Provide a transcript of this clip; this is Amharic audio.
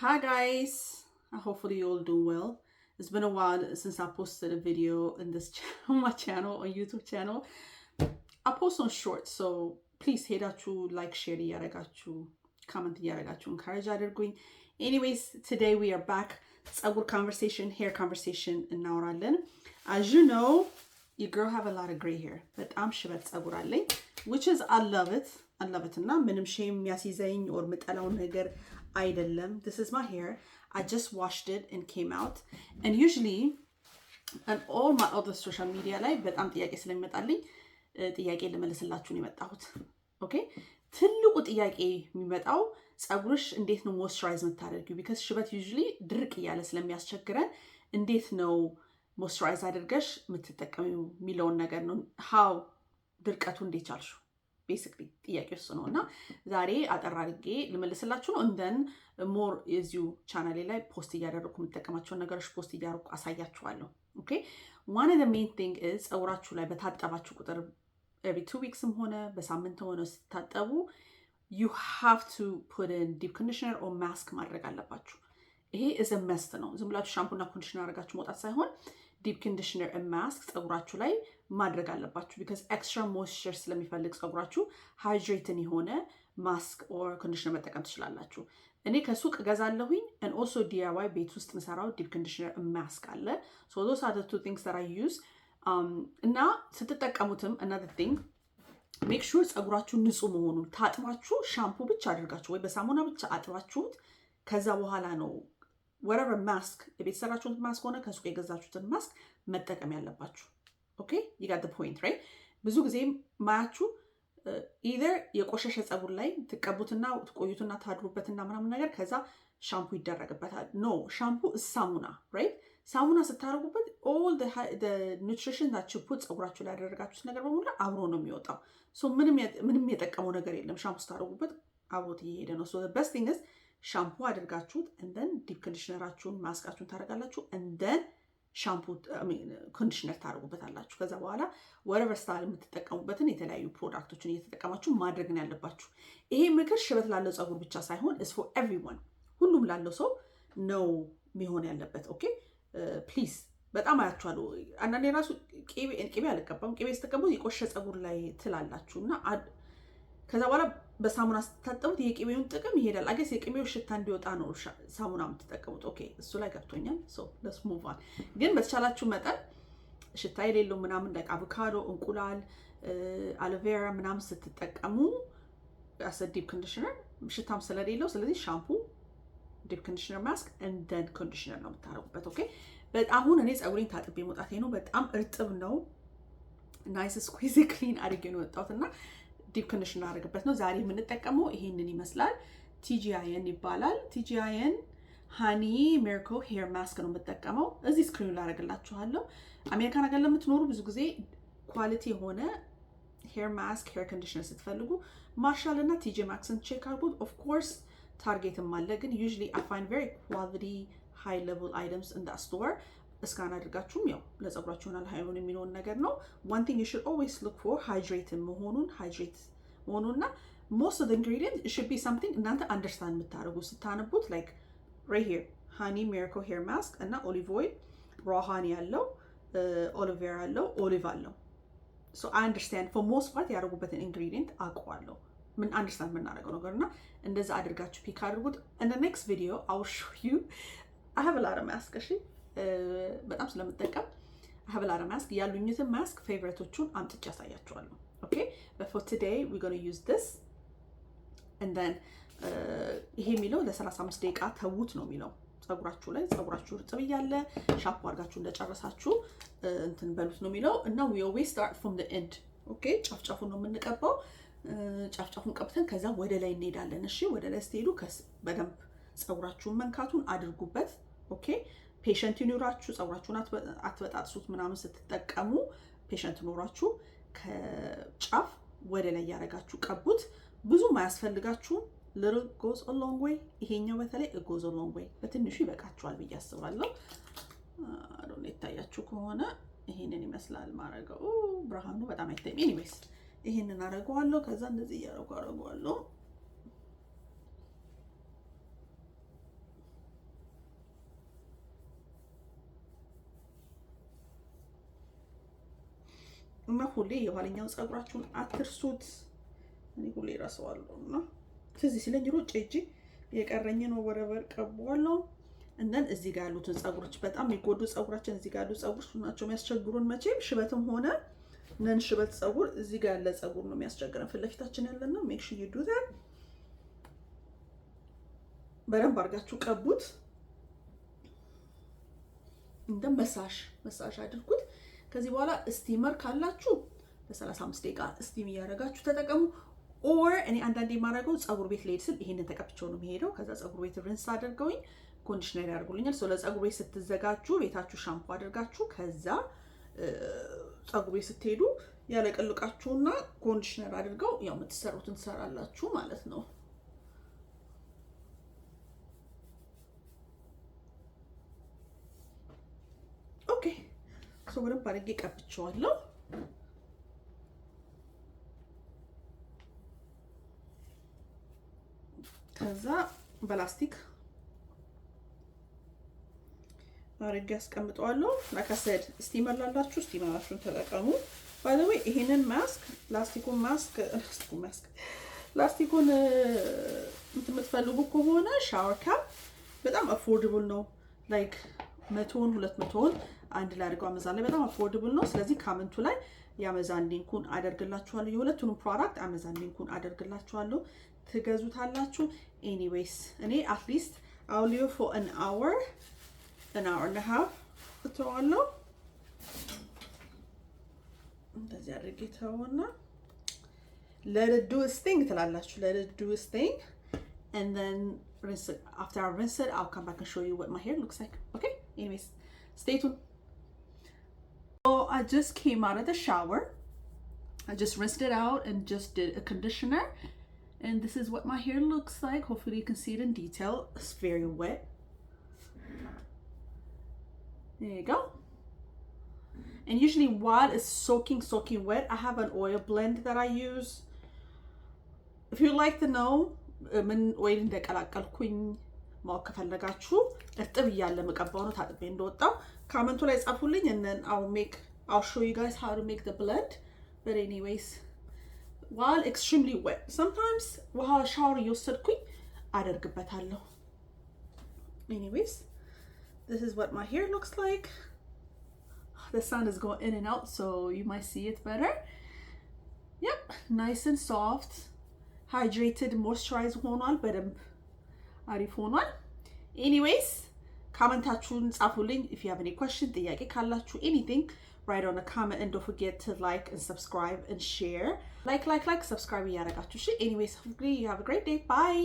Hi guys, hopefully you all do well. It's been a while since I posted a video in this on my channel, on YouTube channel. I post on shorts, so please ሄዳችሁ like share እያደረጋችሁ comment እያደረጋችሁ encourage አድርጉኝ. Anyways, today we are back. ፀጉር conversation, hair conversation እናወራለን. As you know, your girl have a lot of gray hair. በጣም ሽበት ፀጉር አለኝ, which is I love it. እና ምንም ሼም የሚያስይዘኝ or ምጠላው ነገር አይደለም. This is my hair. I just washed it and came out. And usually on all my other social media ላይ በጣም ጥያቄ ስለሚመጣልኝ ጥያቄ ልመልስላችሁ ነው የመጣሁት። ኦኬ ትልቁ ጥያቄ የሚመጣው ፀጉርሽ እንዴት ነው ሞይስቸራይዝ የምታደርጊው? because ሽበት usually ድርቅ እያለ ስለሚያስቸግረን እንዴት ነው ሞይስቸራይዝ አድርገሽ የምትጠቀሚው የሚለውን ነገር ነው። how ድርቀቱ እንዴት ቻልሽው? basically ጥያቄው እሱ ነው እና ዛሬ አጠር አድርጌ ልመልስላችሁ ነው። እንደን ሞር የዚሁ ቻናሌ ላይ ፖስት እያደረኩ የምጠቀማቸውን ነገሮች ፖስት እያደረኩ አሳያችኋለሁ። ኦኬ one of the main thing is ፀጉራችሁ ላይ በታጠባችሁ ቁጥር every 2 weeks ሆነ በሳምንት ሆነ ስታጠቡ you have to put in deep conditioner or mask ማድረግ አለባችሁ። ይሄ is a must ነው። ዝም ብላችሁ ሻምፑና ኮንዲሽነር አድርጋችሁ መውጣት ሳይሆን ዲፕ ኮንዲሽነር and mask ፀጉራችሁ ላይ ማድረግ አለባችሁ because extra moisture ስለሚፈልግ ፀጉራችሁ ሃይድሬትን የሆነ ማስክ or ኮንዲሽነር መጠቀም ትችላላችሁ። እኔ ከሱቅ ገዛለሁኝ and also DIY ቤት ውስጥ መሰራው ዲፕ ኮንዲሽነር and mask አለ. so those are the two things that I use. እና ስትጠቀሙትም another thing make sure ፀጉራችሁ ንጹህ መሆኑን ታጥባችሁ ሻምፑ ብቻ አድርጋችሁ ወይ በሳሙና ብቻ አጥባችሁት ከዛ በኋላ ነው whatever mask የቤት ሰራችሁት ማስክ ሆነ ከሱቅ የገዛችሁትን ማስክ መጠቀም ያለባችሁ። ኦኬ you got the point right? ብዙ ጊዜ ማያችሁ either የቆሸሸ ፀጉር ላይ ትቀቡትና ትቆዩትና ታድሩበትና ምናምን ነገር ከዛ ሻምፑ ይደረግበታል። ኖ ሻምፑ ሳሙና right? ሳሙና ስታደርጉበት all the nutrition that you put ፀጉራችሁ ላይ ያደረጋችሁት ነገር በሙሉ አብሮ ነው የሚወጣው። so ምንም የጠቀመው ነገር የለም ሻምፑ ስታደርጉበት አብሮት እየሄደ ነው። so the best thing is ሻምፑ አድርጋችሁት and then ዲፕ ኮንዲሽነራችሁን ማስካችሁን ታደርጋላችሁ and then ሻምፑ ኮንዲሽነር ታደርጉበታላችሁ። ከዛ በኋላ whatever style የምትጠቀሙበትን የተለያዩ ፕሮዳክቶችን እየተጠቀማችሁ ማድረግ ነው ያለባችሁ። ይሄ ምክር ሽበት ላለው ፀጉር ብቻ ሳይሆን is for everyone ሁሉም ላለው ሰው ነው የሚሆን ያለበት። ኦኬ ፕሊዝ በጣም አያችኋለሁ። አንዳንዴ ራሱ ቅቤ አልቀባም። ቅቤ ስትቀቡ የቆሸ ፀጉር ላይ ትላላችሁ እና ከዛ በኋላ በሳሙና ስትታጠቡት የቅቤውን ጥቅም ይሄዳል። አገስ የቅቤው ሽታ እንዲወጣ ነው ሳሙና የምትጠቀሙት። ኦኬ እሱ ላይ ገብቶኛል። so let's move on። ግን በተቻላችሁ መጠን ሽታ የሌለው ምናምን like አቮካዶ፣ እንቁላል፣ አሎቬራ ምናምን ስትጠቀሙ as a deep conditioner ሽታም ስለሌለው ስለዚህ ሻምፑ ዲፕ ኮንዲሽነር ማስክ and then ኮንዲሽነር ነው የምታረጉበት። ኦኬ አሁን እኔ ፀጉሬን ታጥቤ መውጣቴ ነው። በጣም እርጥብ ነው። ናይስ ስኩዊዝ ክሊን አድርጌ ነው የወጣሁት እና ዲፕ ኮንዲሽነር አድርግበት ነው። ዛሬ የምንጠቀመው ይሄንን ይመስላል። TGIN ይባላል። TGIN ሃኒ ሚራክል ሄር ማስክ ነው የምጠቀመው። እዚህ ስክሪኑ ላይ አደርግላችኋለሁ። አሜሪካን ሀገር ለምትኖሩ ብዙ ጊዜ ኳሊቲ የሆነ ሄር ማስክ ሄር ኮንዲሽነር ስትፈልጉ ማርሻል እና TJ ማክስን ቼክ አድርጉት። ኦፍ ኮርስ ታርጌትም አለ ግን usually I find very quality high level items in that store። እስካን አድርጋችሁም ያው ለፀጉራችሁ ይሆናል ሃይሆን የሚሆን ነገር ነው። one thing you should always look for hydrate መሆኑንና most of the ingredients it should be something እናንተ understand የምታደርጉ ስታነቡት like right here honey miracle hair mask እና olive oil raw honey ያለው aloe vera ያለው olive አለው። so I understand for most part ያደርጉበትን ingredient አውቀዋለሁ ምን understand የምናደርገው ነገርና እንደዛ አድርጋችሁ ፒክ አድርጉት። in the next video I will show you I have a lot of mask እሺ በጣም ስለምጠቀም I have a lot of mask ያሉኝትን ማስክ ፌቨሪቶቹን አምጥቼ ያሳያችኋለሁ። ኦኬ but for today we're going to use this and then ይሄ የሚለው ለ35 ደቂቃ ተውት ነው የሚለው። ፀጉራችሁ ላይ ፀጉራችሁ እርጥብ እያለ ሻምፑ አድርጋችሁ እንደጨረሳችሁ እንትን በሉት ነው የሚለው እና we always start from the end። ኦኬ ጫፍጫፉን ነው የምንቀባው። ጫፍጫፉን ቀብተን ከዛ ወደ ላይ እንሄዳለን። እሺ ወደ ላይ ስትሄዱ በደንብ ፀጉራችሁን መንካቱን አድርጉበት። ኦኬ ፔሸንት ይኑራችሁ። ፀጉራችሁን አትበጣጥሱት ምናምን ስትጠቀሙ ፔሸንት ይኑራችሁ። ከጫፍ ወደ ላይ ያረጋችሁ ቀቡት። ብዙም አያስፈልጋችሁም። little goes a long way። ይሄኛው በተለይ goes a long way በትንሹ ይበቃችኋል ብዬ አስባለሁ። አሁን ይታያችሁ ከሆነ ይሄንን ይመስላል ማረጋው። ብርሃኑ በጣም አይታይም። ኤኒዌይስ ይሄንን አረጋዋለሁ። ከዛ እንደዚህ ያረጋዋለሁ። እና ሁሌ የኋለኛውን ፀጉራችሁን አትርሱት። እኔ ሁሌ ራስዋለሁና ስለዚህ ሲለኝ ሮጬ እጂ የቀረኝን ወረበር ቀባዋለሁ። እንደን እዚህ ጋር ያሉትን ፀጉሮች በጣም የሚጎዱ ፀጉራችን እዚህ ጋር ያሉ ፀጉሮች ናቸው የሚያስቸግሩን። መቼም ሽበትም ሆነ ነን ሽበት ፀጉር እዚህ ጋር ያለ ፀጉር ነው የሚያስቸግረን። ፊት ለፊታችን ያለና ሜክ ሹር ዩ ዱ ዛት። በደንብ አድርጋችሁ ቀቡት። እንደ መሳሽ አድርጉት። ከዚህ በኋላ ስቲመር ካላችሁ በ35 ደቂቃ ስቲም እያደረጋችሁ ተጠቀሙ። ኦር እኔ አንዳንዴ የማደርገው ፀጉር ቤት ልሄድ ስል ይሄንን ተቀብቼው ነው የሚሄደው። ከዛ ፀጉር ቤት ሪንስ አድርገውኝ ኮንዲሽነር ያደርጉልኛል። ሶ ለፀጉር ቤት ስትዘጋጁ ቤታችሁ ሻምፑ አድርጋችሁ ከዛ ፀጉር ቤት ስትሄዱ ያለቀልቃችሁና ኮንዲሽነር አድርገው ያው የምትሰሩትን ትሰራላችሁ ማለት ነው። ኦኬ ሶ በደንብ አድርጌ ቀብቼዋለሁ። ከዛ በላስቲክ አድርጌ አስቀምጠዋለሁ። ላካሰድ ስቲመር ላላችሁ ስቲመራችሁን ተጠቀሙ። ባይ ዘ ዌይ ይሄንን ማስክ ላስቲኩን የምትፈልጉ ከሆነ ሻወር ካፕ በጣም አፎርደብል ነው። ላይክ 100ን 200ን አንድ ላይ አድርገው አማዛን ላይ በጣም አፎርደብል ነው። ስለዚህ ካመንቱ ላይ የአማዛን ሊንኩን አደርግላችኋለሁ። የሁለቱንም ፕሮዳክት አማዛን ሊንኩን አደርግላችኋለሁ። ትገዙታላችሁ። ኤኒዌይስ እኔ አትሊስት I'll leave it for an hour and a half እተዋለሁ። እንደዚህ አድርጌ ተውና let it do its thing ትላላችሁ። let it do its thing and then rinse it. After I rinse it, I'll come back and show you what my hair looks like. Okay? Anyways, stay tuned. So I just came out of the shower. I just rinsed it out and just did a conditioner. And this is what my hair looks like. Hopefully you can see it in detail. It's very wet. There you go. And usually while it's soaking wet, I have an oil blend that I use. If you'd like to know ምን ኦይል እንደቀላቀልኩኝ ማወቅ ከፈለጋችሁ እርጥብ እያለ መቀባው ነው ታጥቤ እንደወጣው ካመንቱ ላይ ጻፉልኝ and then I'll show you guys how to make the blend. But anyways, while extremely wet, sometimes ውሃ ሻወር እየወሰድኩኝ አደርግበታለሁ። Anyways, this is what my hair looks like. The sun is going in and out, so you might see it better. Yep, nice and soft, hydrated, moisturized ሆኗል። በደንብ አሪፍ ሆኗል። Anyways, ኮሜንታችሁን ጻፉልኝ if you have any question ጥያቄ ካላችሁ anything, write on a comment and don't forget to like and subscribe and share. Like, subscribe እያደረጋችሁ እሺ። Anyways, hopefully you have a great day. Bye.